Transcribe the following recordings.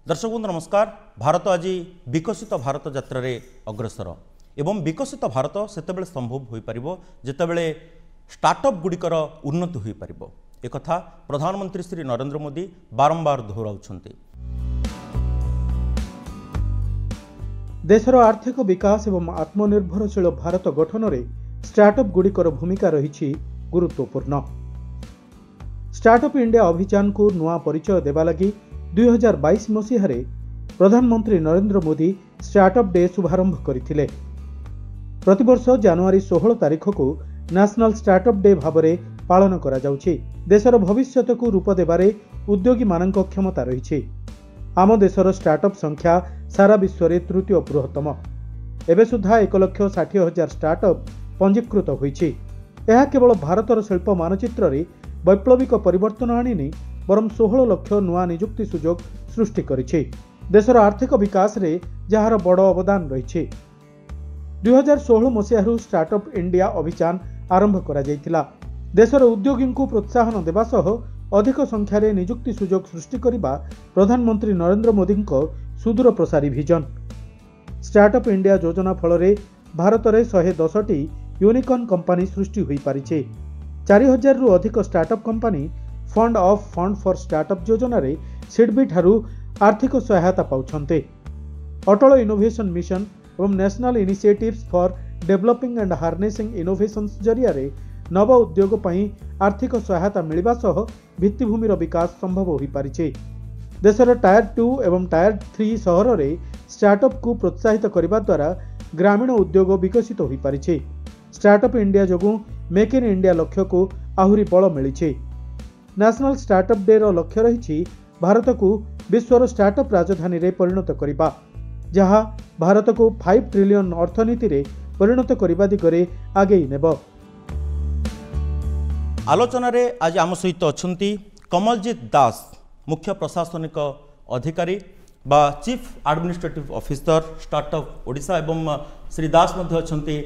दर्शक बंधु नमस्कार। भारत आज विकसित भारत यात्रा अग्रसर एवं विकसित भारत सेतेबेले संभव हो पार जितेबले स्टार्टअप गुड़िकर उन्नति हो पार। एक प्रधानमंत्री श्री नरेंद्र मोदी बारंबार दोहराउछन्ति। देशर आर्थिक विकास एवं आत्मनिर्भरशील भारत गठन में स्टार्टअप गुड़िकर भूमिका रही गुरुत्वपूर्ण। स्टार्टअप इंडिया अभियान को नुआ परिचय देवा लगी 2022 मसीह प्रधानमंत्री नरेंद्र मोदी स्टार्टअप डे शुभारंभ करथिले। प्रतिवर्ष जनवरी 16 तारिख को नेशनल स्टार्टअप डे भाव में पालन करा जाउछि। देशर भविष्यत को रूप देबारे उद्योगी मानक क्षमता रही। आम देशर स्टार्टअप संख्या सारा विश्व में तृतीय बृहत्तम। एबे सुधा 1,60,000 स्टार्टअप पंजीकृत होइछि। यह केवल भारतर शिल्प मानचित्र रे वैप्लविक परिवर्तन आनिनी बरम 16 लाख नुआ निजुक्ति सुजोग सृष्टि करिछि। देशर आर्थिक विकास रे जहार बड़ अवदान रही। 2016 मसीह स्टार्टअप इंडिया अभियान आरंभ करा जायतिला। देशर उद्योगी को प्रोत्साहन देवा सह अधिक संख्यार निजुक्ति सुजोग सृष्टि करिबा प्रधानमंत्री नरेंद्र मोदी सुदूर प्रसारी विजन। स्टार्टअप इंडिया योजना फल भारत में 110टी यूनिकॉर्न कंपनी सृष्टि हो पारिछे। 4000 रु अधिक startup company fund of fund for startup योजना रे सिडबी ठारू आर्थिक सहायता पाउछन्ते। अटल इनोवेशन मिशन एवं national initiatives for developing and harnessing innovations जरिया रे नव उद्योग पई आर्थिक सहायता मिलिबा सह भित्तिभूमिर विकास संभव हो पारिछे। देशर टायर 2 एवं टायर 3 सहर रे स्टार्टअप को प्रोत्साहित करबा द्वारा ग्रामीण उद्योग विकसित हो पारिछे। स्टार्टअप इंडिया जोगु मेक इन इंडिया लक्ष्य को आहुरी बल मिलिछे। नेशनल स्टार्टअप डे रो लक्ष्य रही भारत को विश्वर स्टार्टअप राजधानी रे परिणत करिबा, जहां भारत को 5 ट्रिलियन अर्थनीति रे परिणत करिबा दिगरे आगे नेब। आलोचना रे आज आम सहित अछंती कमलजीत दास, मुख्य प्रशासनिक अधिकारी बा chief administrative officer startup Odisha एवं श्री दास मध्य अछंती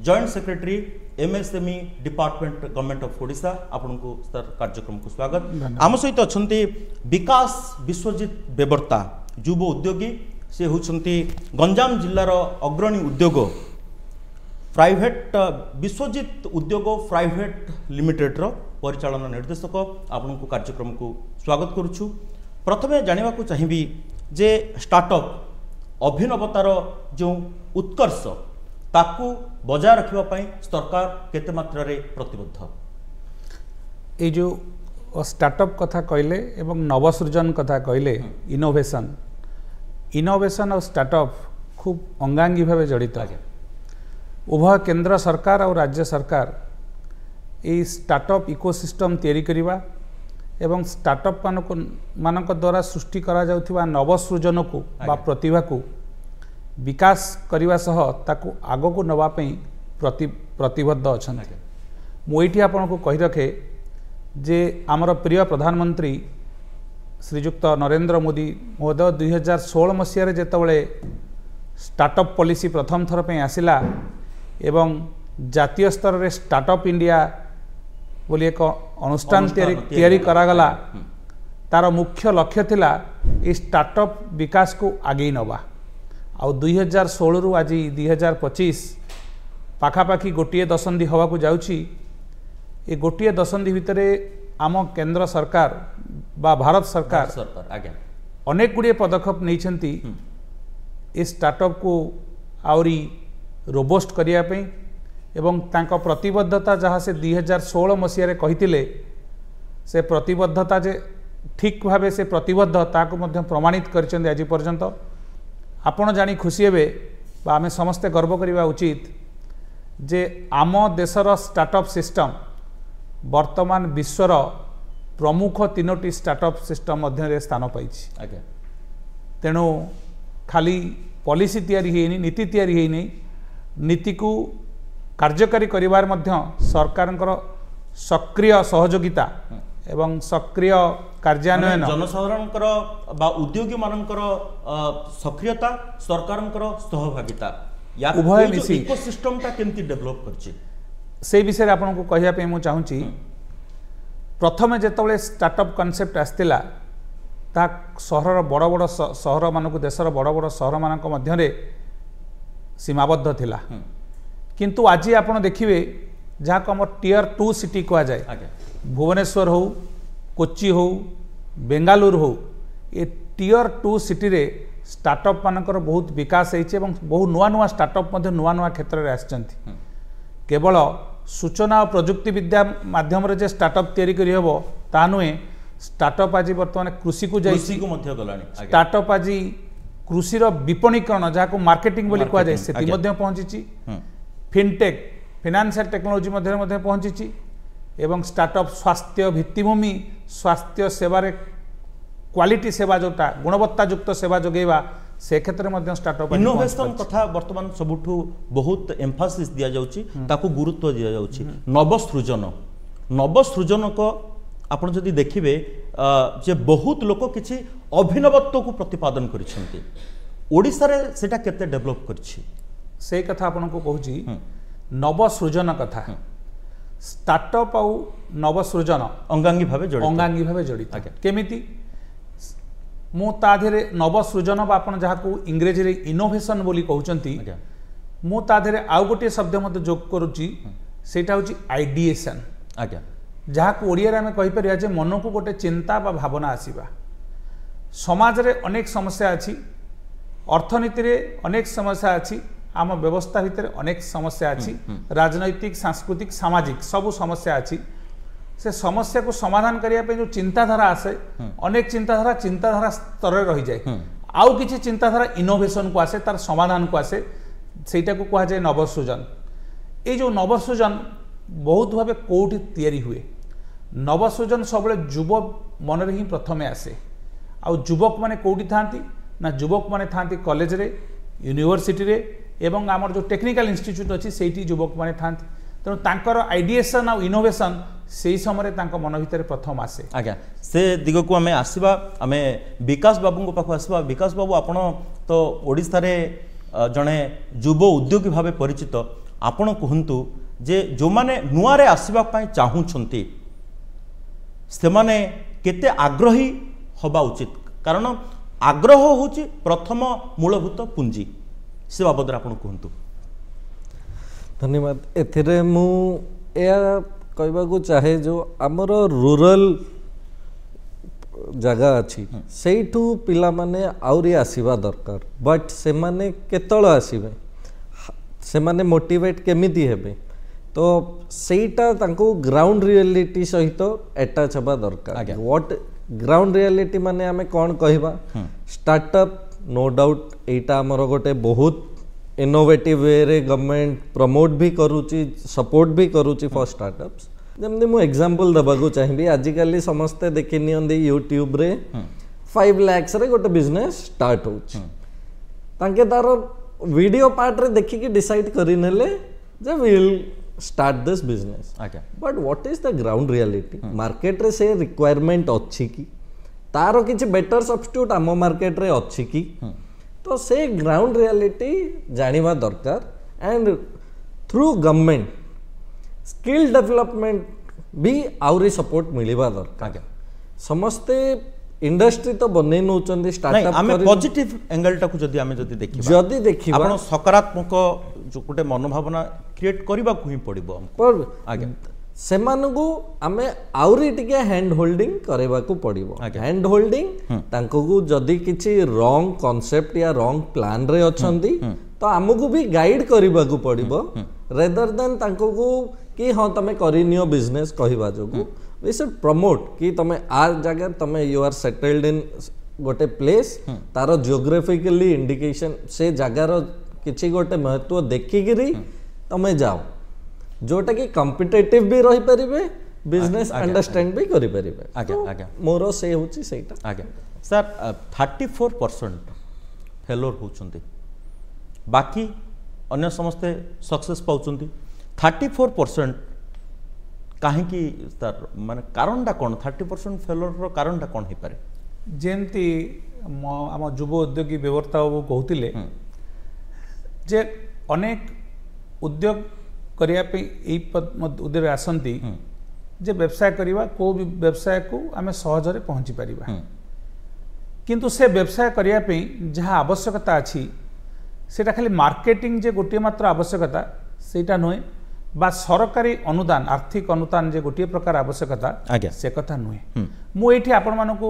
joint secretary MSME department government of Odisha. आपनको सर कार्यक्रम को स्वागत। आम सहित अछंती विकास विश्वजित बेबर्ता, युव उद्योगी। से होछंती गंजाम जिल्लार अग्रणी उद्योग प्राइवेट विश्वजित उद्योग प्राइवेट लिमिटेड रो परिचालन निर्देशक। आपनको कार्यक्रम को स्वागत करुछु। प्रथमे जानिबा को चाहिबी जे स्टार्टअप अभिनवतार जो उत्कर्ष ताकू बजाय रखिबा पई सरकार केते मात्रा रे प्रतिबद्ध। ए जो स्टार्टअप कथा कहले एवं नवसृजन कथा कहले इनोवेशन और स्टार्टअप खूब अंगांगी भाव जड़ित। उभय केंद्र सरकार और राज्य सरकार ये स्टार्टअप इकोसिस्टम तैयारी करिबा एवं स्टार्टअप मानक द्वारा सृष्टि करा जाउथिबा नवसृजन को बा प्रतिभा को विकास करने सह ताकू आग को नवाई प्रतिबद्ध अच्छा। मुझे आपन को कही रखे जे आमर प्रिय प्रधानमंत्री श्रीजुक्त नरेंद्र मोदी महोदय 2016 मसीह जेतबले स्टार्टअप पॉलिसी प्रथम थर पे आसिला एवं जातीय स्तर रे स्टार्टअप इंडिया बोली एक अनुष्ठान तैयारी करागला। तार मुख्य लक्ष्य थिला ए स्टार्टअप विकास को आगे नवा। आउ 2016 रु आज 2025 पाखापाखि गोटे दशंधि हवा को जाउछि। ए गोटे दशंधि भितर आम केंद्र सरकार बा भारत सरकार अनेक गुड़िए पदक्षेप नहीं ए स्टार्टअप को आउरी रोबस्ट करिया पे एवं तांको प्रतिबद्धता जहाँ से 2016 मसीह कही से प्रतिबद्धता जे ठीक भाव से प्रतिबद्ध ताको मध्य प्रमाणित कर आज पर्यंत। आपण जानी खुशी हेबे बा आमे समस्ते गर्व करिबा उचित जे आम देशर स्टार्टअप सिस्टम वर्तमान विश्वर प्रमुख 3टी स्टार्टअप सिस्टम मध्य स्थान पाई। तेणु खाली पॉलिसी तैयारी हेनी, नीति तैयारी हेनी, नीति को कार्यकारी करिवार मध्य सरकारनकर सक्रिय सहयोगिता एवं सक्रिय कार्यान्वयन जनसाधारणकर बा उद्योगी मानकर सक्रियता सरकारनकर सहभागिता या उभय मिसी इकोसिस्टम ता केमती डेवलप करछि से विषय आपन को कहिया पे मु चाहूची। प्रथमे जेतबले स्टार्टअप कॉन्सेप्ट आस्तिला ता सहर बड़ बड़ सहर मानक देशर बड़ बड़ सहर मानक मध्यरे सीमाबद्ध थिला किंतु आज आपण देखिए जहाँ को आम टियर 2 सिटी कह जाए भुवनेश्वर हो कोच्चि हो बेंगालुरु हो ये टियर 2 सिटी रे स्टार्टअप मानकर बहुत विकास होइछे एवं बहुत नुआ नुआ स्टार्टअप मध्य नुआ नुआ क्षेत्र में आछंती केवल सूचना और प्रजुक्ति विद्या माध्यम रे जे स्टार्टअप तैयारी करी हबो ता नुहे स्टार्टअप आज वर्तमान कृषि को जाई स्टार्टअप आज कृषि विपणीकरण जहाँ को मार्केटिंग बोली कह जाए से पहुंची फिनटेक फाइनेंशियल टेक्नोलॉजी मध्य पहुंची एवं स्टार्टअप स्वास्थ्य भित्तिभूमि स्वास्थ्य सेवार क्वालिटी सेवा जोटा गुणवत्ता युक्त सेवा जोगेवा से क्षेत्र में स्टार्टअप इनोवेशन कथा वर्तमान सबुठु बहुत एम्फासिस दिया जाउची ताकू गुरुत्व दिया जाउची नवसृजन को आपण जदि देखिबे जे बहुत लोक किछि अभिनवत्व को प्रतिपादन करिसेंती ओडिसा रे सेटा केते डेवलप करछि से कथा आपण को कहूची नवसृजन कथा स्टार्टअप आउ नवसृजन अंगांगी भावे जड़ित केमिति मु ता धेरे नवसृजन बा आपण जहाँ को इंग्रेजी रे इनोवेशन बोली कहउचंती मु ता धेरे आउ गोटे शब्द मते जोग करूची सेटा होची आइडिएशन जहाँ को ओडिया रे हमें कहि परिया जे मन को गोटे चिंता बा भावना आसीबा समाज रे अनेक समस्या अछि अर्थनीति रे अनेक समस्या अछि आम व्यवस्था भितर अनेक समस्या अछि राजनैतिक सांस्कृतिक सामाजिक सबु समस्या अछि से समस्या को समाधान करिया पे जो चिंताधारा आसे अनेक चिंताधारा स्तर रही जाए आउ किछि चिंताधारा इनोवेशन को आसे तार समाधान को आसे सेटा को कहा जाए नवसृजन ये जो नवसृजन बहुत भावे कोठी तैयारी हुए नवसृजन सब युव मन रे ही प्रथमे आसे आउ युवक माने कोठी थांती ना युवक माने थांती कॉलेज रे यूनिवर्सिटी रे एवं आमर जो टेक्निकल इंस्टीट्यूट अच्छी से युवक मैंने था तेणु तांकर आइडिएशन आ इनोवेशन से समय तांको मन भितर प्रथम आसे आज्ञा से दिग को आम आसवा आम विकास बाबू पाख आसवा विकास बाबू आपण तो ओडिशा रे जड़े युव उद्योगी भाव परिचित आपण कहतु जे जो माने नुआ रे आसवा पाई चाहूछंती से माने केते आग्रही हवा उचित कारण आग्रह होची प्रथम मूलभूत पुंजी से बाबद आपण कहतु धन्यवाद एथिरे मु या कहबा को चाहे जो आमर रूरल जगह अच्छी सेठू पिला माने आउरी आसीबा दरकार बट से माने केतळ आसीबे से माने मोटिवेट केमिति हेबे तो सेटा तांको ग्राउंड रियलिटी सहित अटैच हबा दरकार व्हाट ग्राउंड रियलिटी माने आमे कोन कहबा स्टार्टअप नो डाउट एटा हमर गोटे बहुत इनोवेटिव वे रे गवर्नमेंट प्रमोट भी करूची सपोर्ट भी करूची फॉर स्टार्टअप्स जमने मु एग्जांपल दबा को चाहिबी आजिकली समस्ते देखि नियंदी यूट्यूब रे 5 लाख रे गोटे बिजनेस स्टार्ट होची तांके तार वीडियो पार्ट रे देखि कि डिसाइड करि नेले जे will start this business but what is the ground reality market रे से रिक्वायरमेंट अछि कि तार किछि बेटर सब्स्टिट्यूट आम मार्केट रे अछि कि तो से ग्राउंड रियलिटी जानिबा दरकार and through government skill development भी आउरी सपोर्ट मिलिबा दरकार समस्ते इंडस्ट्री तो बनै नउचंदी स्टार्टअप आमे पॉजिटिव एंगल टाकू जदी देखिबा आपण सकारात्मक जो गोटे मनोभावना क्रिएट करबा को ही पड़िबो पर आगे सेमानगु आमे आउरी टिके हैंड होल्डिंग करेबा को पड़िबो हैंड होल्डिंग तांको को जदी किछि रॉन्ग कांसेप्ट या रॉन्ग प्लान रे अछंदी तो हमकु भी गाइड करिबा को पड़िबो रेदर देन तांको को कि हां तमे करिनियो बिजनेस कहिबा जोगु वी शुड प्रमोट कि तमे आ जगह तमे यू आर सेटल्ड इन गोटे प्लेस तारो जियोग्राफिकली इंडिकेशन से जगार किछि गोटे महत्व देखि गिरी तमे जाओ जोटा कि कॉम्पिटिटिव भी रही परिबे बिजनेस अंडरस्टैंड भी करि परिबे आगे आगे मोर से होची सेटा आगे सर 34% फेलोर होचंती बाकी अन्य समस्ते सक्सेस पाउचंती 34% काहे कि सर माने कारणटा कोन 30% फेलोर रो कारणटा कोन हे पारे जेंती आम युव उद्योगी व्यवस्था बाबू कहते जे अनेक उद्योग करने उद्योग आसती जे व्यवसाय करवा को भी व्यवसाय को आम सहजरे पहुँची पारिबा किंतु से व्यवसाय करिया पे जहाँ आवश्यकता अच्छी सेटा खाली मार्केटिंग जे गोटे मात्र आवश्यकता सेटा नुहे बा सरकारी अनुदान आर्थिक अनुदान जे गोटे प्रकार आवश्यकता से कथा नुहे मुझे आपण मानक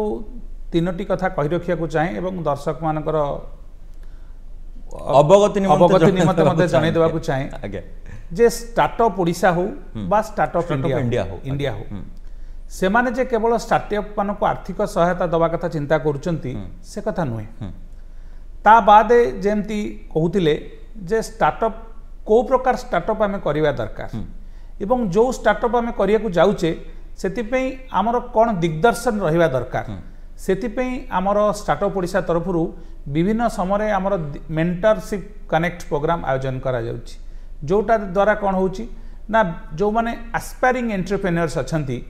तीनोटी कथा कही रखा चाहे एवं दर्शक मानकर अवगति निमंत्रण मते जणाई देबाकू चाहे जे स्टार्टअप ओडिशा हो बा स्टार्टअप इंडिया हो से माने जे केवल स्टार्टअप मानक आर्थिक सहायता दवा कथा चिंता करूचंती से कथा नुहे ता बाद जेमती कहूतिले जे स्टार्टअप को प्रकार स्टार्टअप आमे करिवा दरकार एवं जो स्टार्टअप आमे करिया को जाउचे सेति पई हमर कोन दिग्दर्शन रहिवा दरकार सेति पई हमर स्टार्टअप ओडिशा तरफरु विभिन्न समय आमर मेंटरशिप कनेक्ट प्रोग्राम आयोजन करा जाउची जोटा द्वारा कौन होची ना जो माने एस्पायरिंग एंटरप्रेन्योर्स अछंती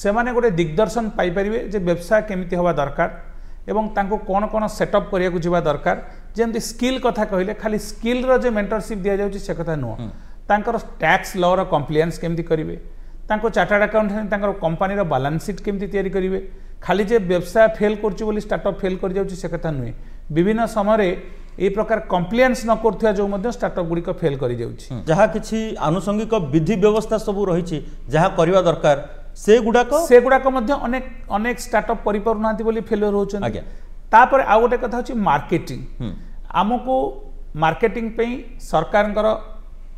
से माने गोटे दिग्दर्शन पाई परिवे जे व्यवसाय केमिति हवा दरकार एवं तांको कौन कौन सेटअप करिया को जिबा दरकार जेमति स्किल कथा कहले खाली स्किल रो जे मेंटरशिप दिया जाउची से कथा नो तांकर टैक्स लॉ रो कंप्लायंस केमिति करिवे तांको चार्टर्ड अकाउंटेंट तांकर कंपनी रो बैलेंस शीट केमिति तयारी करिवे खाली जे व्यवसाय फेल करची बोली स्टार्टअप फेल कर जाउची से कथा नुहे विभिन्न समय ए प्रकार कंप्लायंस न करथुआ जो मध्ये स्टार्टअप गुडी को फेल करि जाउची जहाँ किछि आनुषंगिक विधि व्यवस्था सब रहिछि जहाँ करिवा दरकार से गुडाक मध्ये अनेक अनेक स्टार्टअप परिपारु नांती बोली फेलियर होचन आज्ञा तापर आ गोटे कथा होची मार्केटिंग हमको मार्केटिंग पे सरकारंकर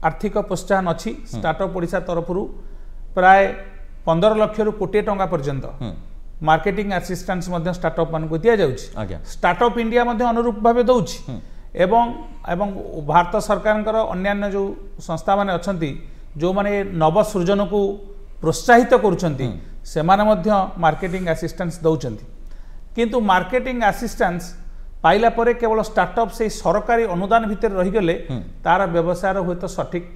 आर्थिक प्रोत्साहन अच्छी स्टार्टअप ओडिशा तरफरु प्राय 15 लाख रु कोटी टंका पर्यंत मार्केटिंग असिस्टेंस मध्ये स्टार्टअप मान को दिया जाउची स्टार्टअप इंडिया मध्ये अनुरूप भाबे दउची एवं भारत सरकारंकर अन्यान्य जो संस्था माने अछंती जो माने नव सृजन को प्रोत्साहित करूछंती से माने मध्ये मार्केटिंग असिस्टेंस दउचंती किंतु मार्केटिंग असिस्टेंस पाइला परे केवल स्टार्टअप से सरकारी अनुदान भितर रही गले तार व्यवसाय रो होय तो सठिक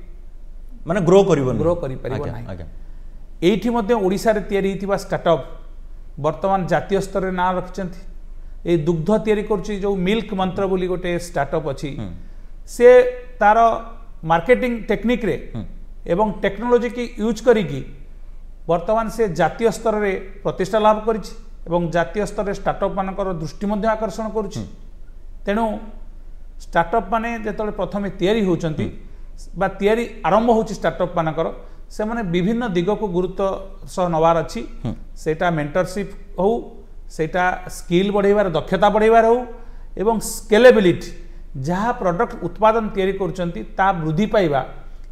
माने ग्रो करि परिबो नाही एठी मध्ये ओडिसा रे तयारी हितिबा स्टार्टअप वर्तमान जातीय स्तर रे ना रखचंती ए दुग्ध तयारी करछि जो मिल्क मंत्र बोली गोटे स्टार्टअप अछि से तार मार्केटिंग टेक्निक रे एवं टेक्नोलॉजी की यूज करिकी वर्तमान से जातीय स्तर रे प्रतिष्ठा लाभ करिछि एवं जातीय स्तर रे स्टार्टअप मानकर दृष्टि मध्ये आकर्षण करुछि तेणु स्टार्टअप माने जेतले प्रथमे तयारी होचंती बा तयारी आरंभ होछि स्टार्टअप मानकर से माने विभिन्न दिग को गुरुत्व सह नवार अछि सेटा मेंटरशिप हो सेटा स्किल बढ़ेबार दक्षता बढ़ेबार हो एवं स्केलेबिलिटी जहाँ प्रोडक्ट उत्पादन तयारी करचंती ता वृद्धि पाइबा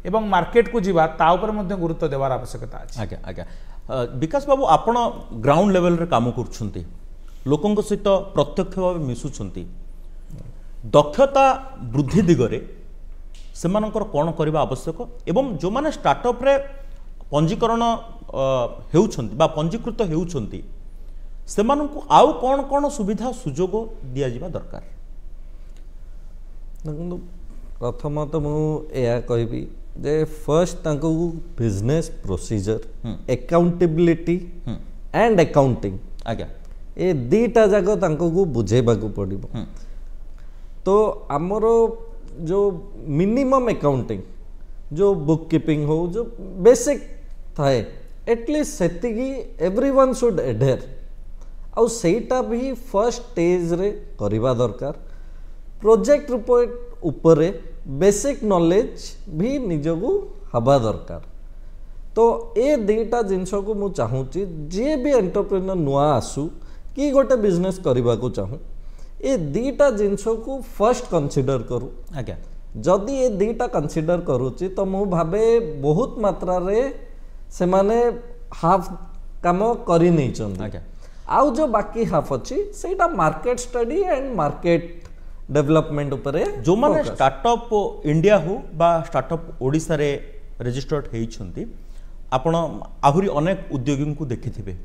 एवं मार्केट को जीवा ता ऊपर मध्ये गुरुत्व देवार आवश्यकता अछि आज्ञा आज्ञा विकास बाबू आपण ग्राउंड लेवल रे काम करछंती लोकंक सहित प्रत्यक्ष भाव मिसुछंती दक्षता वृद्धि दिगरे सेमानकर कौन करबा आवश्यक एवं जो माने स्टार्टअप रे पंजीकरण हेउछंती बा पंजीकृत हेउछंती सेमानकु आउ कौन कौन सुविधा सुजोग दिया जिबा दरकार प्रथमतः मु एया कहबी जे फर्स्ट तांको business procedure accountability and accounting आज्ञा ए दीटा जाको तांको को बुझेबा को पड़िबो तो हमरो जो मिनिमम अकाउंटिंग जो बुक कीपिंग हो जो बेसिक थाए एटलीस्ट सेतिकी एवरीवन शुड एडहेयर आउ सेटा भी फर्स्ट स्टेज रे करिबा दरकार प्रोजेक्ट रिपोर्ट उपरे बेसिक नॉलेज भी निजको हवा दरकार तो ए दीटा जिनस को मु चाहूची जे भी एंटरप्रेन्योर नुआ आसु कि गोटे बिजनेस करबा को चाहूँ ए दीटा जिनस को फर्स्ट कंसीडर करू आज्ञा जदि ए दीटा कंसीडर करूची तो मु भाबे बहुत मात्रा रे से माने हाफ काम करि नै चंदी आज्ञा आउ जो बाकी हाफ अछि सेटा market study and market development उपरे जो माने स्टार्टअप इंडिया हो बा स्टार्टअप ओडिसा रे रजिस्टर्ड हेइछंती आपण आहुरी अनेक उद्योगी को देखिथिबे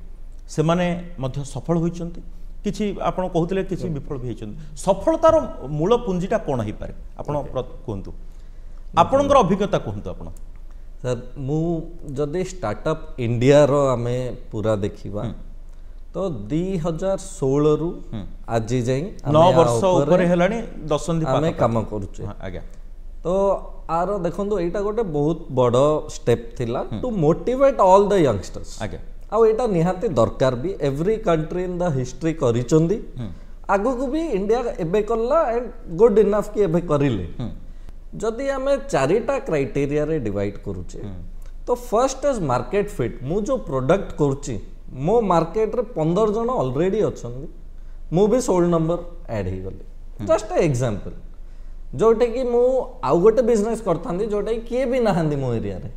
से माने मध्य सफल होइछंती किछि आपण कहउतले किछि विफल भी हेइछंती सफलतार मूल पुंजीटा कोन हे पारे आपण कहंतु आपणकर अभिज्ञता कहंतु आपण सर मु जदि स्टार्टअप इंडिया रो हमें पूरा देखिबा तो 2016 रु आज जाई 9 वर्ष ऊपर हेलानी दशंधि हमें काम करूचे आज्ञा तो आरो देखंतु एटा गोटे बहुत बड़ स्टेप थिला to motivate all the youngsters आज्ञा आ एटा निहाती दरकार भी every country in the history करिचंदी आगु को भी इंडिया एबे करला एंड गुड इनफ कि एबे करिले जदि आमे चारिटा क्राइटेरिया रे डिवाइड करूचे तो फर्स्ट इज मार्केट फिट मु जो प्रोडक्ट करूची मो मार्केट रे 15 जन ऑलरेडी अछंदी मु भी 16 नंबर ऐड ही गले जस्ट ए एग्जांपल जोटे कि मु आउ गोटे बिजनेस करथांदी जोटे किए भी नहांदी मो एरिया रे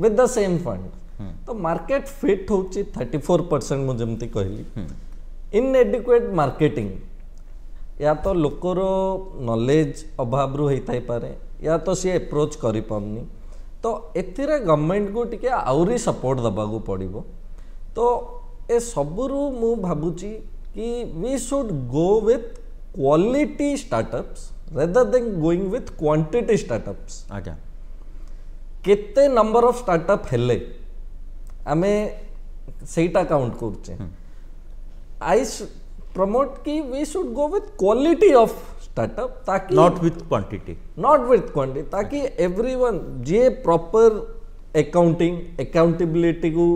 विथ द सेम फंड तो मार्केट फिट होची 34% मु जेमती कहली इनएडिक्वेट मार्केटिंग या तो लोकर नॉलेज अभाव रु होई पारे या तो सी अप्रोच करि पाउनी तो एथिरे गवर्नमेंट को टिके आउरी सपोर्ट दबा को पड़िबो तो ए सबरु मु भाबुची कि we should go with quality startups rather than going with quantity startups आज्ञा केते नंबर ऑफ स्टार्टअप हेले आमे सेटा काउंट करचे आई प्रमोट कि we should go with quality of startup ताकि नॉट विथ क्वांटिटी ताकि एवरीवन जे प्रॉपर अकाउंटिंग अकाउंटेबिलिटी को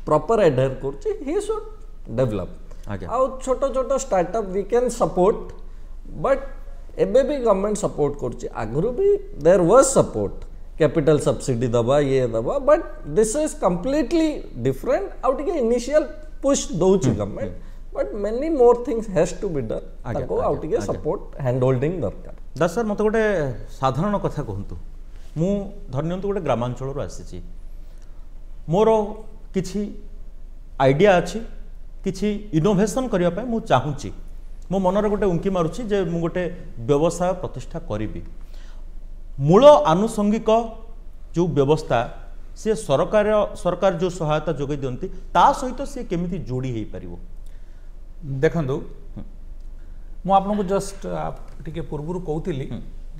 प्रॉपर एडहेयर करचे ही शुड डेवलप आज्ञा आउ छोटो छोटो startup we can support but एबे भी गवर्नमेंट सपोर्ट करछि आगरु भी there was support capital subsidy दबा ये दबा but this is completely different out के इनिशियल पुश दोछि government but many more things has to be done ताको आउट के सपोर्ट हैंड होल्डिंग दरकार दास सर मते गोटे साधारण कथा कहंतु मु धन्यंतु गोटे ग्रामांचल रो आसीछि मोर किछि आइडिया अछि किछि इनोवेशन करिया पय मु चाहूछि मो मनरे गोटे उंकी मारुछि जे मु गोटे व्यवसाय प्रतिष्ठा करिबी मूल आनुषंगिक जो व्यवस्था से सरकार जो सहायता जोगे दियंती ता सहित से केमिति जोड़ी हेई परिबो देखंतु मु आपनको जस्ट टिके पूर्वरु कहउतिली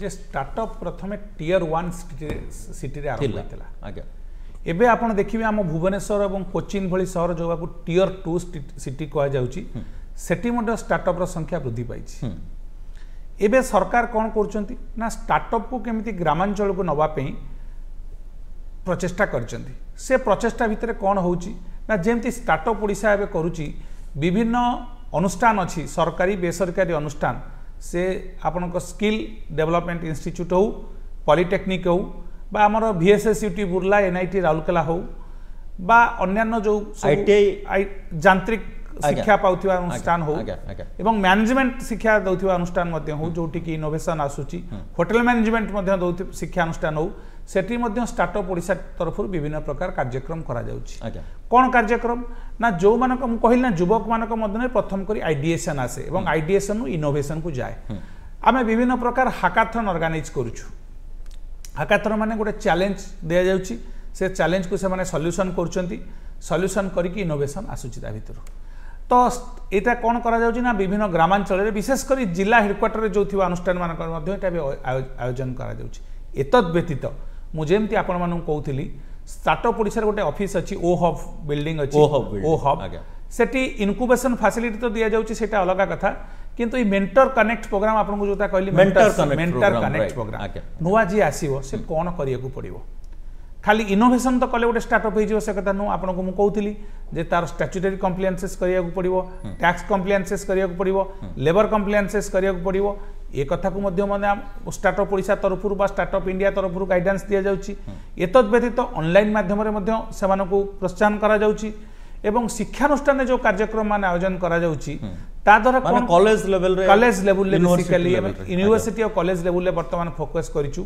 जे स्टार्टअप प्रथमे टियर 1 सिटी रे आरंभ होइतला आज्ञा एबे आपण देखिबे हम भुवनेश्वर एवं कोचिन भली शहर जो को टियर 2 सिटी कहा जाउची सेठी मध्य स्टार्टअप रो संख्या वृद्धि पाइछि एबे सरकार कोन करचंती ना स्टार्टअप को केमिति ग्रामांचल को नवा पे प्रचेष्टा करचंती से प्रचेष्टा भितरे कोन होउची ना जेमति स्टार्टअप ओडिसा एबे करूची विभिन्न अनुष्ठान अछि सरकारी बेसरकारी अनुष्ठान से आपनको स्किल डेवलपमेंट इंस्टीट्यूट हो पॉलिटेक्निक हो बा हमर VSSUT बुर्ला NIT राउरकेला हो बा अन्यान्य जो ITI यांत्रिक शिक्षा पाउथिबा अनुष्ठान हो एवं मैनेजमेंट शिक्षा दउथिबा अनुष्ठान मध्ये हो जोटी कि इनोवेशन आसुची होटल मैनेजमेंट मध्ये दउथि शिक्षा अनुष्ठान हो सेठी मध्ये स्टार्टअप ओडिसा तरफ विभिन्न प्रकार कार्यक्रम करा जाउची कोन कार्यक्रम ना जो मानक हम कहिल ना युवक मानक मध्ये प्रथम करी आइडिएशन आसे एवं आइडिएशन नु इनोवेशन को जाए आमे विभिन्न प्रकार हैकाथन ऑर्गेनाइज करूछु हैकाथन माने गोटे चैलेंज दिया जाउची से चैलेंज को से माने सॉल्यूशन करचंती सॉल्यूशन करी कि इनोवेशन आसुची ता भितर तो एटा कोन करा जाउची ना विभिन्न ग्रामांचल रे विशेष करी जिला हेडक्वार्टर रे जो थिबा अनुष्ठान मानक मध्ये एटा भी आयोजन करा जाउची एतद व्यतीत मु जेमति आपण मानु कहउथिली स्टार्टअप ओडिसा रे गोटे ऑफिस अछि ओ हब बिल्डिंग अछि ओ हब सेठी इनक्यूबेशन फैसिलिटी तो दिया जाउची सेटा अलगा कथा किंतु ई मेंटर कनेक्ट प्रोग्राम आपण को जोता कहली मेंटर कनेक्ट प्रोग्राम नुवा जी आसीबो से कोन करिया को पड़िबो खाली इनोवेशन तो कले गोटे स्टार्टअप हो से कथा नु आपन को मु कहउथिली जे तार स्टैट्यूटरी कंप्लायंसेस करिया को पड़िबो टैक्स कंप्लायंसेस करिया को पड़िबो लेबर कंप्लायंसेस करिया को पड़िबो ए कथा को मध्य माने स्टार्टअप ओडिसा तरफ बा स्टार्टअप इंडिया तरफ गाइडेंस दिया जाउची एतद व्यतीत ऑनलाइन माध्यम रे मध्य सेमान को प्रोत्साहन करा जाउची एवं शिक्षानुष्ठान जो कार्यक्रम मान आयोजन करा जाउची ता द्वारा कोन कॉलेज लेवल रे बेसिकली यूनिवर्सिटी और कॉलेज लेवल रे वर्तमान फोकस करिचु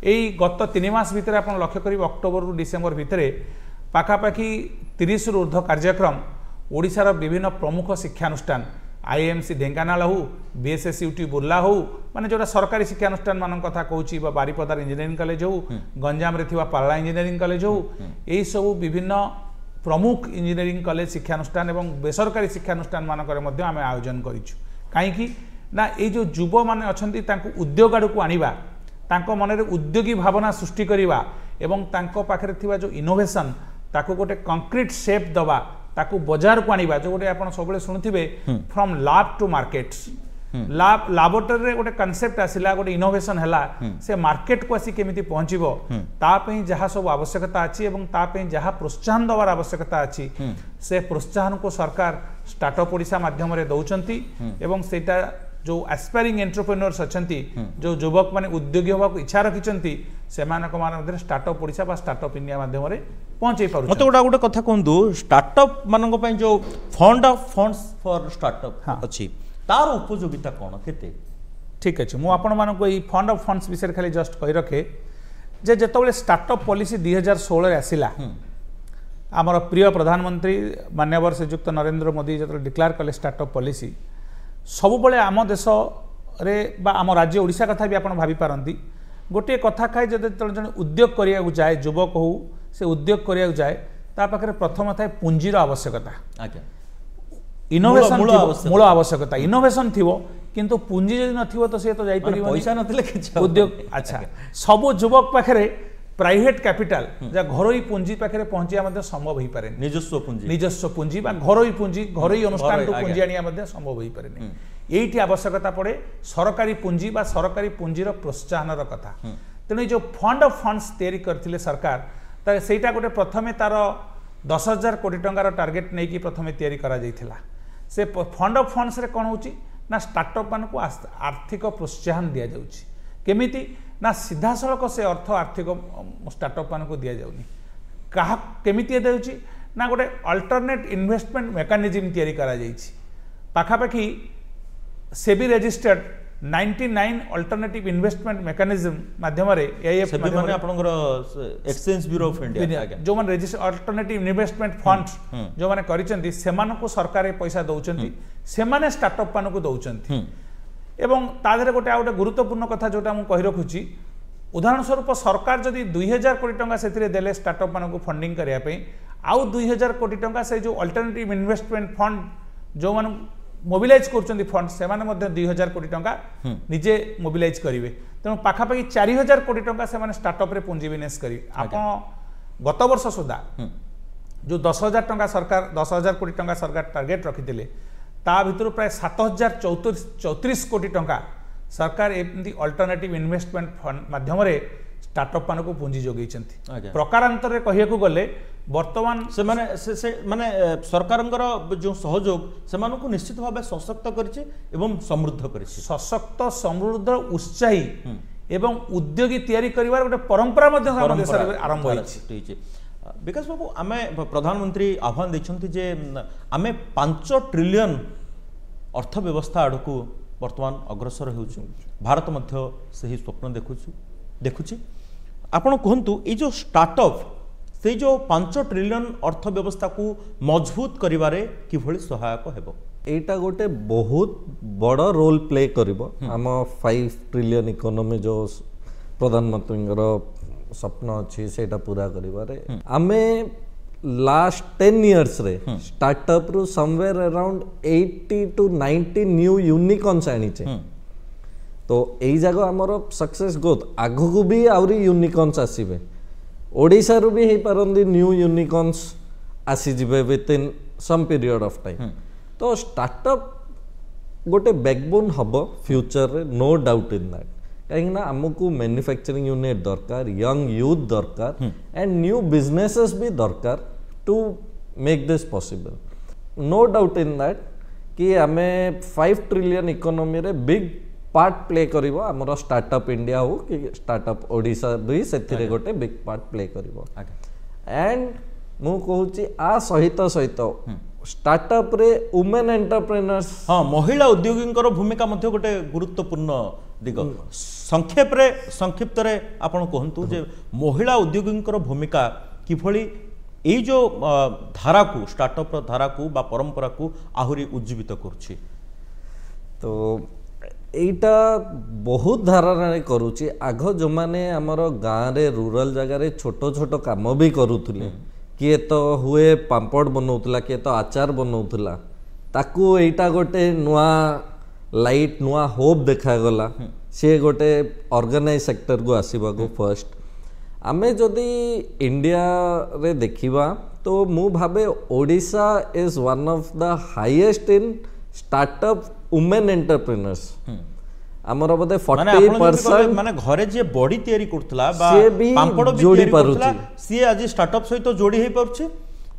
एई गत 3 मास भीतर आपण लक्ष्य करी अक्टोबर रु डिसेंबर भीतर पाखापाखी 30 रु ऊर्ध्व कार्यक्रम ओडिसा विभिन्न प्रमुख शिक्षानुष्ठान IIMC ढेंकानाल हो VSSUT बुर्ला हो माने जोटा सरकारी शिक्षानुष्ठान मान कथा कहूची बा बारिपदार इंजीनियरिंग कॉलेज हो गंजाम रे थिबा पारला इंजीनियरिंग कॉलेज हो एई सब विभिन्न प्रमुख इंजीनियरिंग कॉलेज शिक्षानुष्ठान एवं बेसरकारी शिक्षानुष्ठान मानकर मध्य आमे आयोजन करिछु काईकि ना ए जो युवा माने अछंती तांको उद्योग आडू को आनिबा तांको मनरे उद्योगी भावना सृष्टि करिबा एवं तांको पाखरे थिबा जो इनोवेशन ताको गोटे कंक्रीट शेप दबा ताको बाजार को आनिबा जो गोटे आपण सबले सुनथिबे from lab to markets laboratory गोटे कनसेप्ट आसिला गोटे इनोवेशन हैला से मार्केट को आसी केमिति पहुंचीबो ता पई जहा सब आवश्यकता अछि एवं ता पई जहा प्रोत्साहन दवार आवश्यकता अछि से प्रोत्साहन को सरकार स्टार्टअप ओडिशा माध्यम रे दउचंती एवं सेटा जो एस्पायरिंग एंटरप्रेन्योर्स अछंती जो युवक माने उद्योगी होबा को इच्छा रखिचंती सेमानक मान मध्ये स्टार्टअप ओडिशा बा स्टार्टअप इंडिया माध्यम रे पहुंचै पारु मते गोटे कथा कहंदु स्टार्टअप मानक पई जो फंड्स फॉर स्टार्टअप अछि तार उपयोगिता कोन केते ठीक अछि मु आपण मानको ई फंड ऑफ फंड्स विषय खाली जस्ट कहि रखे जे जेतबेले स्टार्टअप पॉलिसी 2016 रे आसिला हमर प्रिय प्रधानमंत्री माननीय श्रीयुक्त नरेंद्र मोदी जतले डिक्लेयर कले स्टार्टअप पॉलिसी सब बळे आम देश रे बा आम राज्य ओडिशा कथा भी आपण भाबी पारंती गोटे कथा खाए जदे जने उद्योग करिया जाए युवक हो से उद्योग करिया जाए ता पाखरे प्रथम थाए पुंजीर आवश्यकता आज्ञा इनोवेशन मूल आवश्यकता इनोवेशन थिवो किंतु पुंजी जदि नथिवो तो से तो जाई परिबो पैसा नथिले किछ उद्योग अच्छा सब युवक पाखरे प्राइवेट कैपिटल जा घरोई पुंजी पाखरे पहुंचिया मध्ये संभव होई पारे निजस्व पुंजी बा घरोई अनुष्ठान को पुंजी आनिया मध्ये संभव होई पारे एइठी आवश्यकता पड़े सरकारी पुंजी बा सरकारी पुंजीर प्रोत्साहनर कथा तेणु जो फंड ऑफ फंड्स तैयारी करथिले सरकार त सेटा गोटे प्रथमे तार 10,000 कोटी टंकार टार्गेट नै कि प्रथमे तैयारी करा जाइथिला से फंड ऑफ फंड्स रे कोन होची ना स्टार्टअप मान को आर्थिक प्रोत्साहन दिया जाउची केमिति ना सीधा सड़क से अर्थ आर्थिक स्टार्टअप मान को दिया जाउनी कहा केमिति देउची ना गोटे अल्टरनेट इन्वेस्टमेंट मेकानिज्म तैयारी करा जाइछि पाखापाखि SEBI registered 99 alternative investment mechanism माध्यम रे एआईएफ माने आपनकर एक्सचेंज ब्यूरो ऑफ इंडिया जो मन रजिस्टर अल्टरनेटिव इन्वेस्टमेंट फंड्स जो माने करिसेंती सेमान को सरकार पैसा दउचंती सेमाने स्टार्टअप मान को दउचंती एवं तादरे गोटे आ गोटे गुरुत्वपूर्ण कथा जोटा मु कहि रखुची उदाहरण स्वरूप सरकार जदि 2000 कोटी टंका सेथिरे देले स्टार्टअप मान को फंडिंग करिया पे आउ 2000 कोटी टंका से जो अल्टरनेटिव इन्वेस्टमेंट फंड जो मान मोबिलाइज करछंती फंड से माने मध्ये 2000 कोटी टंका निजे मोबिलाइज करिवे तेणु पाखापाखि 4000 कोटी टंका से माने स्टार्टअप रे पुंजी बिजनेस करी आपण गत वर्ष सुधा जो 10,000 टंका सरकार 10,000 कोटी टंका सरकार टार्गेट रखिथिले ता भितर प्राय 7,034 कोटी टंका सरकार एमती अल्टरनेटिव इन्वेस्टमेंट फंड माध्यम रे स्टार्टअप मान को पुंजी जोगैछंती प्रकारांतर रे कहिया को गले वर्तमान से माने सरकारंकर जो सहयोग से माने को निश्चित भाव सशक्त करिछि एवं समृद्ध करिछि सशक्त समृद्ध उत्साही एवं उद्योगी तैयारी करिवार गोटे परंपरा मध्ये हम देश रे आरंभ होइछि विकास बाबू आमे प्रधानमंत्री आह्वान दैछंती जे आमे 5 ट्रिलियन अर्थव्यवस्था आड़कू वर्तमान अग्रसर होउछु भारत मध्य सही स्वप्न देखुछि आपण कहंतु ए जो स्टार्टअप से जो 5 ट्रिलियन अर्थव्यवस्था को मजबूत करिवारे किभଳି सहायक हेबो एटा गोटे बहुत बड़ रोल प्ले करिवो हम 5 ट्रिलियन इकोनॉमी जो प्रधानमंत्रीଙ୍କର स्वप्न अछि सेटा पूरा करिवारे आमे लास्ट 10 इयर्स रे स्टार्टअप रु somewhere around 80 to 90 new unicorns आनी छे तो एई जगह हमर सक्सेस ग्रोथ आगु को भी आउरी यूनिकॉर्न्स आसीबे ओडिसा रु भी हे परंदी न्यू यूनिकॉर्न्स आसी जिबे with in some period of time तो स्टार्टअप गोटे बैकबोन हबो फ्यूचर रे नो डाउट इन दैट कहीं ना हमको मैन्युफैक्चरिंग यूनिट दरकार यंग यूथ दरकार एंड न्यू बिजनेसेस भी दरकार to make this possible no doubt in that कि हमें 5 ट्रिलियन इकोनॉमी रे बिग पार्ट प्ले करिवो हमरो स्टार्टअप इंडिया हो कि स्टार्टअप ओडिशा भी सेथिरे गोटे बिग पार्ट प्ले करिवो एंड मु कहूची आ सहित स्टार्टअप रे वुमेन एंटरप्रेन्योर्स हां महिला उद्योगींकर भूमिका मध्ये गोटे गुरुत्वपूर्ण दिग संक्षिप्त रे आपण कहंतु जे महिला उद्योगींकर भूमिका किभଳି एई जो धारा को स्टार्टअप धारा को बा परंपरा को आहुरी उज्जीवित करछि तो एटा बहुत धारणा करूची आग जो माने हमर गाँ रे रूरल जगह रे छोटो छोटो काम भी करूथुले किए तो हुए पांपड़ बनौतला किए तो आचार बनौतला ताकू एटा गोटे नुआ लाइट नुआ होप देखा गला से गोटे ऑर्गेनाइज सेक्टर को आसीबा को फर्स्ट आमे जदि इंडिया रे देखिबा तो मु भाबे Odisha is one of the highest in startup women entrepreneurs आमर बोधे 40% माने घरे जे बॉडी तयारी करथला बा पांपड़ भी जोड़ी तयारी करथला सी आज स्टार्टअप सहित जोड़ी हे परछि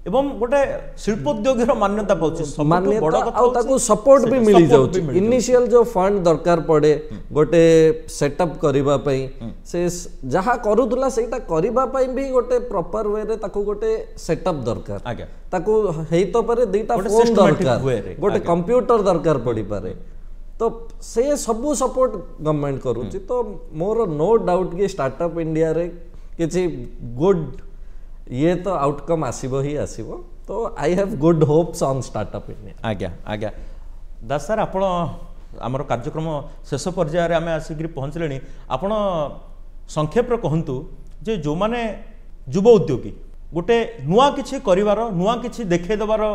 एवं गोटे शिल्पोद्योग मान्यता पाउछि मान्यता आ ताको सपोर्ट भी मिली जाउछि इनिशियल जो फंड दरकार पड़े गोटे सेटअप करिबा पई से जहा करूथला सेटा करिबा पई भी गोटे प्रॉपर वे रे ताको गोटे सेटअप दरकार आज्ञा ताको हेई तो परे दुईटा फोन दरकार गोटे कंप्यूटर दरकार पड़ी पारे तो से सबू सपोर्ट गवर्नमेंट करूची तो मोर नो डाउट कि स्टार्टअप इंडिया रे किछि गुड ये तो आउटकम आसीबो ही आसीबो तो I have good hopes on startup India आज्ञा आज्ञा दास सर आपण आमर कार्यक्रम शेष पर्यायर आम आसिक पहुँचले आपण संक्षेप कहतु जे जो माने युवा उद्योगी गोटे नुआ किछि करिवार नुआ किछि देखैदेवार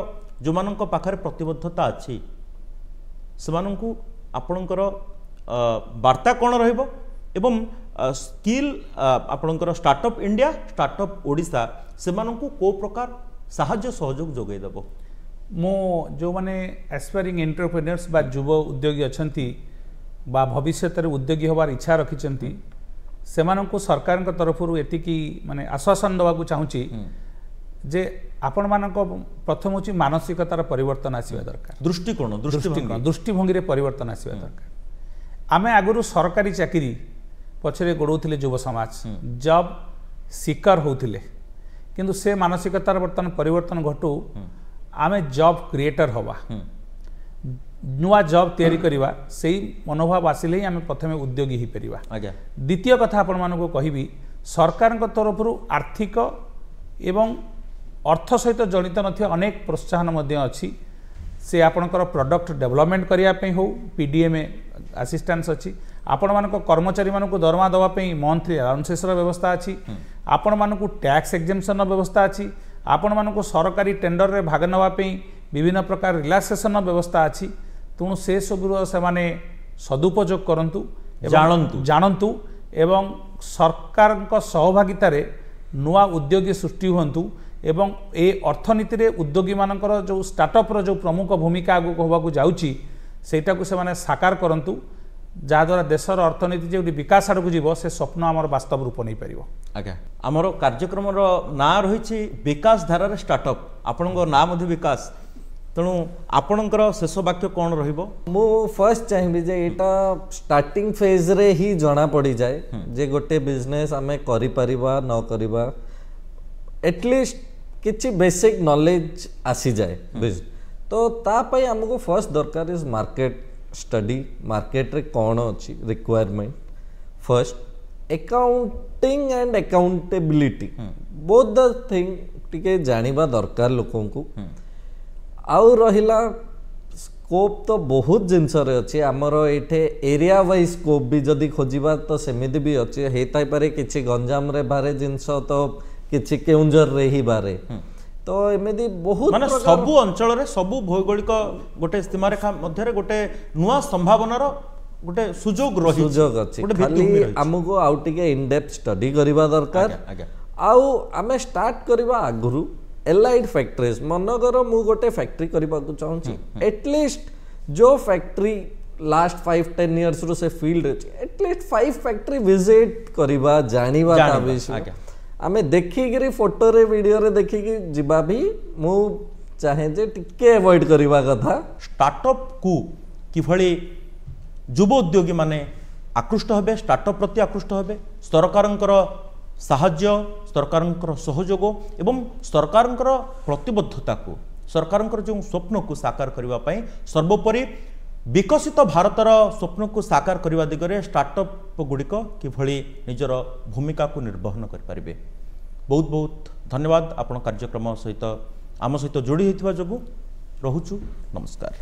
जो मानक पाखरे प्रतिबद्धता अछि सेमानंकु आपणकर वार्ता कौन रहिबो एवं स्किल आपणकर स्टार्टअप इंडिया स्टार्टअप ओडिशा सेमानंकु को प्रकार साहाय्य सहयोग जोगै देबो मो जो माने एस्पायरिंग एंटरप्रेन्योर्स बा युव उद्योगी अछंती बा भविष्य रे उद्योगी होबार इच्छा रखिचंती सेमानंकु सरकार तरफरु एतिकी माने आश्वासन दवा को चाहूची जे आपण मानक प्रथम होची मानसिकतार परिवर्तन आसीबा दरकार दृष्टिभंगी रे परिवर्तन आसीबा दरकार आमे आगुरु सरकारी चाकरी पछरे गोडौथिले युव समाज जॉब सीकर होउथिले किंतु से मानसिकतार वर्तमान परिवर्तन घटू आमे जॉब क्रिएटर हवा नुआ जॉब तैयारी करिवा सेही मनोभाव आसिले ही आमे प्रथमे उद्योगी ही परिबा द्वितीय कथा आपण मानको कहिबी सरकार तरफरु आर्थिक एवं अर्थ सहित जड़ित नथिया अनेक प्रोत्साहन मध्य अच्छी से आपणकर प्रोडक्ट डेवलपमेंट करने हो पीडीएम असिस्टेंस अच्छी आपण मानक कर्मचारी मानक दरमा दवाई मंथली अलाउंसेस व्यवस्था अच्छी आपण मानक टैक्स एग्जेम्पशन व्यवस्था अच्छी आपण मानक सरकारी टेंडर रे भाग नवाई विभिन्न प्रकार रिलैक्सेशन व्यवस्था अच्छी तेणु से सब से माने सदुपयोग करंतु जानतु एवं सरकार सहभागितार नुआ उद्योगी सृष्टि हुंतु एवं ए अर्थनीति रे उद्योगी मानकर जो स्टार्टअप रो जो प्रमुख भूमिका आगु होबाकू जाउची सेटा को से माने साकार करंतु जा द्वारा देशर अर्थनीति जो विकास आड़ को जीव से स्वप्न आमर वास्तव रूप नहीं पारिबो आज्ञा आमर कार्यक्रम रो ना रहिछि विकास धारा रे स्टार्टअप आपनकर ना मध्य विकास तेणु आपणकर शेष वाक्य कौन रहिबो मु फर्स्ट चाहिबी जे एटा स्टार्टिंग फेज रे ही जणा पड़ी जाए जे गोटे बिजनेस आमे करि परिबा न करिबा एटलिस्ट किछि बेसिक नॉलेज आसी जाए तो ता पई हमको फर्स्ट दरकार इज मार्केट स्टडी मार्केट रे कौन अच्छी requirement first accounting and accountability both the thing टिके जानिबा दरकार लोकों को आउ रहिला स्कोप तो बहुत जिनस रे अच्छी आमर एठे एरिया वाइज स्कोप भी जदि खोजिबा तो सेमिति भी अच्छी हेताई पारे किछि गंजाम रे बारे जिनस तो किछि केउंझर रे ही बारे तो एमेदी बहुत माने सबु अंचल रे सबु भौगोलिक गोटे सीमा रेखा मध्य रे गोटे नुआ संभावनार गोटे सुजोग अच्छी खाली हमको आउ टिके इन डेप्थ स्टडी करबा दरकार आउ आमे स्टार्ट करबा आगुरु एलाइड फैक्टरीज मनगर मु गोटे फैक्ट्री करबा को चाहूची एटलीस्ट जो फैक्ट्री लास्ट 5-10 इयर्स रो से फील्ड एटलीस्ट 5 फैक्ट्री विजिट करबा जानिबा ता विषय आमे देखिकी फोटो रे वीडियो रे देखिकी जिबा भी मु चाहे जे टिके अवॉइड करबा कथा स्टार्टअप को किभली युवा उद्योगी माने आकृष्ट हेबे स्टार्टअप प्रति आकृष्ट हेबे सरकारंकर साहाय्य सरकारंकर सहयोग एवं सरकारंकर प्रतिबद्धता को सरकारंकर जो स्वप्न को साकार करबा पई सर्वोपरि विकसित भारतर स्वप्न को साकार करने दिगरे स्टार्टअप गुड़िक किभली निजर भूमिका को निर्वहन करें बहुत बहुत धन्यवाद आपण कार्यक्रम सहित आम सहित जोड़ी होता जो रोचु नमस्कार।